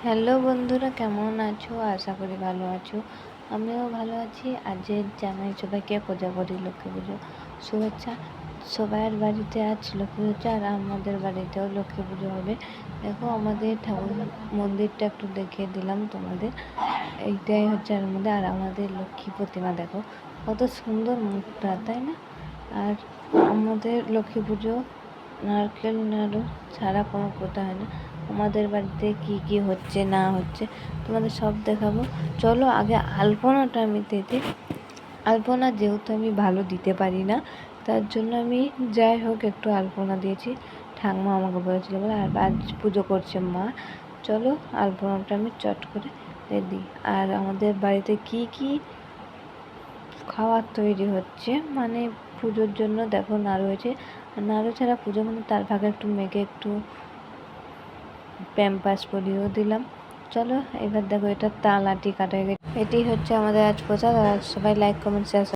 Hello বন্ধুরা, কেমন আছো? আশা করি ভালো আছো। আমিও ভালো আছি। আজকে জানাই সবাইকে কোজাগরী লক্ষ্মী পুজো শুভেচ্ছা। সবার বাড়িতে আজ লক্ষ্মী পুজো, আর আমাদের বাড়িতেও লক্ষ্মী পুজো হবে। দেখো, আমাদের ঠাকুর মন্দিরটা একটু দেখিয়ে দিলাম তোমাদের। এইটাই হচ্ছে আর মধ্যে, আর আমাদের লক্ষ্মী প্রতিমা দেখো কত সুন্দর মুখটা, তাই না? আর আমাদের লক্ষ্মী পুজো নারকেল নাড়ু ছাড়া কোনো কথা হয় না। আমাদের বাড়িতে কি কি হচ্ছে না হচ্ছে তোমাদের সব দেখাবো। চলো আগে আলপনাটা আমি দিই। আলপনা যেহেতু আমি ভালো দিতে পারি না, তার জন্য আমি যাই হোক একটু আলপনা দিয়েছি। ঠাকুমা আমাকে বলেছিল বলে, আর আজ পুজো করছে মা। চলো আলপনাটা আমি চট করে দিই। আর আমাদের বাড়িতে কি কি খাবার তৈরি হচ্ছে, মানে পুজোর জন্য দেখো নাড়ু হয়েছে। নাড়ু ছাড়া পুজো, মানে তার ভাগে একটু মেখে একটু প্যাম্পাস পরিয়েও দিলাম। চলো এবার দেখো, এটা তাল আটি কাটা হয়ে গেছে। এটি হচ্ছে আমাদের আজ প্রসাদ। আর সবাই লাইক কমেন্ট শেয়ার